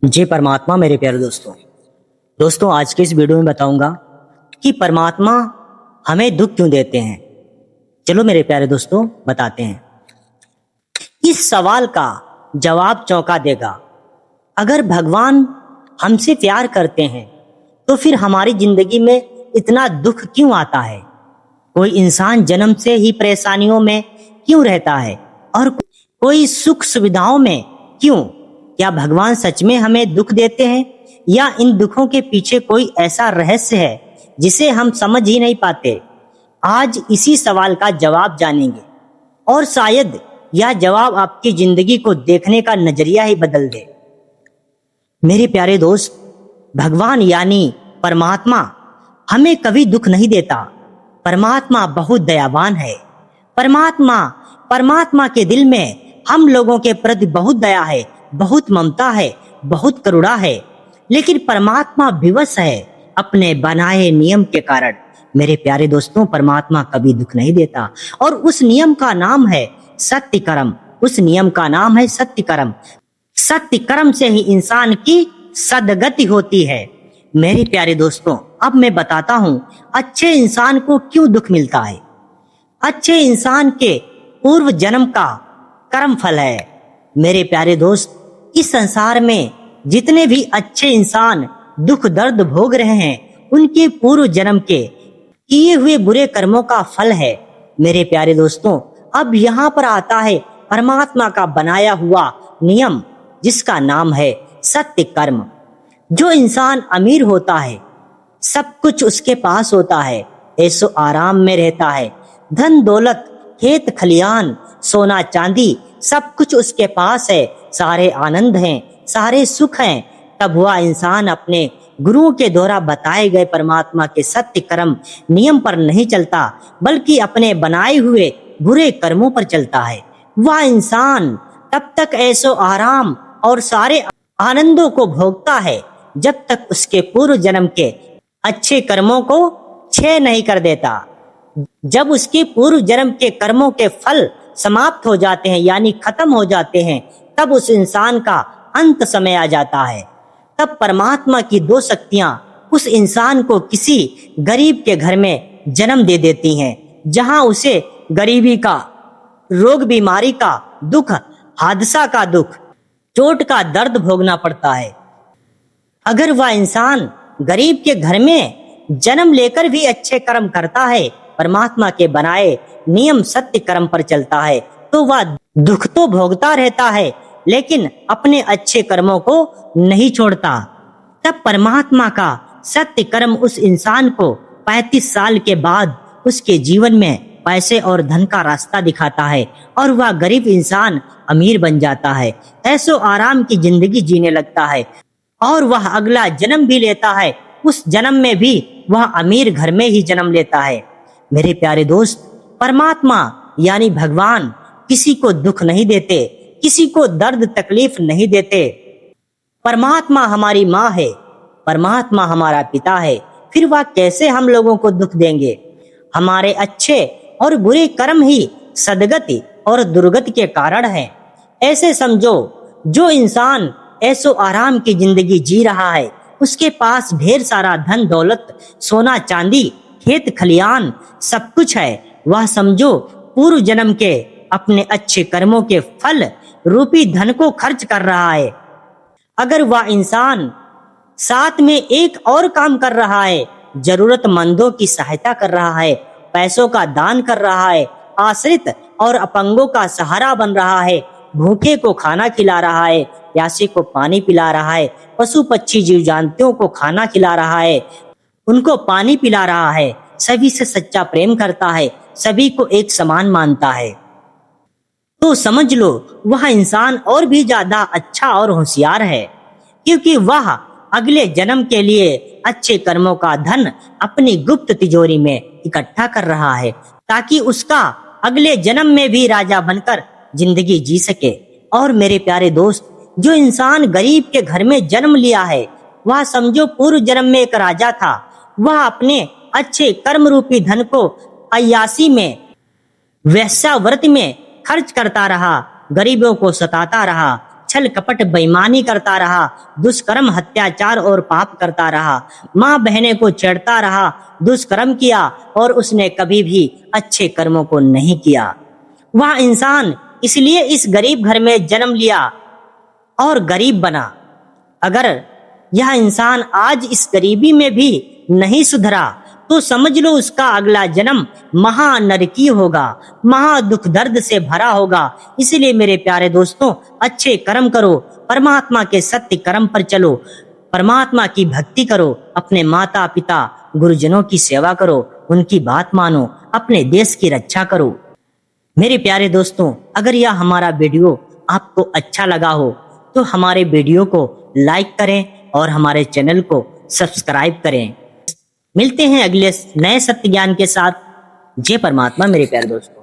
जी परमात्मा। मेरे प्यारे दोस्तों आज के इस वीडियो में बताऊंगा कि परमात्मा हमें दुख क्यों देते हैं। चलो मेरे प्यारे दोस्तों बताते हैं। इस सवाल का जवाब चौंका देगा। अगर भगवान हमसे प्यार करते हैं तो फिर हमारी जिंदगी में इतना दुख क्यों आता है? कोई इंसान जन्म से ही परेशानियों में क्यों रहता है और कोई सुख सुविधाओं में क्यों? क्या भगवान सच में हमें दुख देते हैं या इन दुखों के पीछे कोई ऐसा रहस्य है जिसे हम समझ ही नहीं पाते? आज इसी सवाल का जवाब जानेंगे और शायद यह जवाब आपकी जिंदगी को देखने का नजरिया ही बदल दे। मेरे प्यारे दोस्त, भगवान यानी परमात्मा हमें कभी दुख नहीं देता। परमात्मा बहुत दयावान है। परमात्मा के दिल में हम लोगों के प्रति बहुत दया है, बहुत ममता है, बहुत करुणा है। लेकिन परमात्मा विवश है अपने बनाए नियम के कारण। मेरे प्यारे दोस्तों, परमात्मा कभी दुख नहीं देता और उस नियम का नाम है सत्य कर्म। उस नियम का नाम है सत्य कर्म। सत्य कर्म से ही इंसान की सद्गति होती है। मेरे प्यारे दोस्तों, अब मैं बताता हूं अच्छे इंसान को क्यों दुख मिलता है। अच्छे इंसान के पूर्व जन्म का कर्म फल है। मेरे प्यारे दोस्त, इस संसार में जितने भी अच्छे इंसान दुख दर्द भोग रहे हैं उनके पूर्व जन्म के किए हुए बुरे कर्मों का फल है। मेरे प्यारे दोस्तों, अब यहाँ पर आता है परमात्मा का बनाया हुआ नियम जिसका नाम है सत्य कर्म। जो इंसान अमीर होता है, सब कुछ उसके पास होता है, ऐसो आराम में रहता है, धन दौलत खेत खलियान सोना चांदी सब कुछ उसके पास है, सारे आनंद हैं, सारे सुख हैं, तब वह इंसान अपने गुरुओं के द्वारा बताए गए परमात्मा के सत्य कर्म नियम पर नहीं चलता बल्कि अपने बनाए हुए बुरे कर्मों पर चलता है। वह इंसान तब तक ऐसो आराम और सारे आनंदों को भोगता है जब तक उसके पूर्व जन्म के अच्छे कर्मों को क्षय नहीं कर देता। जब उसके पूर्व जन्म के कर्मों के फल समाप्त हो जाते हैं यानी खत्म हो जाते हैं, तब उस इंसान का अंत समय आ जाता है। तब परमात्मा की दो शक्तियां उस इंसान को किसी गरीब के घर में जन्म दे देती हैं, जहां उसे गरीबी का, रोग बीमारी का दुख, हादसा का दुख, चोट का दर्द भोगना पड़ता है। अगर वह इंसान गरीब के घर में जन्म लेकर भी अच्छे कर्म करता है, परमात्मा के बनाए नियम सत्य कर्म पर चलता है, तो वह दुख तो भोगता रहता है लेकिन अपने अच्छे कर्मों को नहीं छोड़ता। तब परमात्मा का सत्य कर्म उस इंसान को 35 साल के बाद उसके जीवन में पैसे और धन का रास्ता दिखाता है और वह गरीब इंसान अमीर बन जाता है, ऐसो आराम की जिंदगी जीने लगता है और वह अगला जन्म भी लेता है। उस जन्म में भी वह अमीर घर में ही जन्म लेता है। मेरे प्यारे दोस्त, परमात्मा यानी भगवान किसी को दुख नहीं देते, किसी को दर्द तकलीफ नहीं देते। परमात्मा हमारी माँ है, परमात्मा हमारा पिता है, फिर वह कैसे हम लोगों को दुख देंगे? हमारे अच्छे और बुरे कर्म ही सद्गति और दुर्गति के कारण हैं। ऐसे समझो, जो इंसान ऐसो आराम की जिंदगी जी रहा है, उसके पास ढेर सारा धन दौलत सोना चांदी खेत खलियान सब कुछ है, वह समझो पूर्व जन्म के अपने अच्छे कर्मों के फल रूपी धन को खर्च कर रहा है। अगर वह इंसान साथ में एक और काम कर रहा है, जरूरतमंदों की सहायता कर रहा है, पैसों का दान कर रहा है, आश्रित और अपंगों का सहारा बन रहा है, भूखे को खाना खिला रहा है, प्यासे को पानी पिला रहा है, पशु पक्षी जीव जंतुओं को खाना खिला रहा है, उनको पानी पिला रहा है, सभी से सच्चा प्रेम करता है, सभी को एक समान मानता है, तो समझ लो वह इंसान और भी ज्यादा अच्छा और होशियार है, क्योंकि वह अगले जन्म के लिए अच्छे कर्मों का धन अपनी गुप्त तिजोरी में इकट्ठा कर रहा है ताकि उसका अगले जन्म में भी राजा बनकर जिंदगी जी सके। और मेरे प्यारे दोस्त, जो इंसान गरीब के घर में जन्म लिया है, वह समझो पूर्व जन्म में एक राजा था। वह अपने अच्छे कर्म रूपी धन को अय्यासी में, वेश्यावृत्ति में खर्च करता रहा, गरीबों को सताता रहा, छल कपट बेईमानी करता रहा, दुष्कर्म अत्याचार और पाप करता रहा, माँ बहने को छेड़ता रहा, दुष्कर्म किया और उसने कभी भी अच्छे कर्मों को नहीं किया। वह इंसान इसलिए इस गरीब घर में जन्म लिया और गरीब बना। अगर यह इंसान आज इस गरीबी में भी नहीं सुधरा तो समझ लो उसका अगला जन्म महानरकी होगा, महा दुख दर्द से भरा होगा। इसलिए मेरे प्यारे दोस्तों, अच्छे कर्म करो, परमात्मा के सत्य कर्म पर चलो, परमात्मा की भक्ति करो, अपने माता पिता गुरुजनों की सेवा करो, उनकी बात मानो, अपने देश की रक्षा करो। मेरे प्यारे दोस्तों, अगर यह हमारा वीडियो आपको अच्छा लगा हो तो हमारे वीडियो को लाइक करें और हमारे चैनल को सब्सक्राइब करें। मिलते हैं अगले नए सत्य ज्ञान के साथ। जय परमात्मा मेरे प्यारे दोस्तों।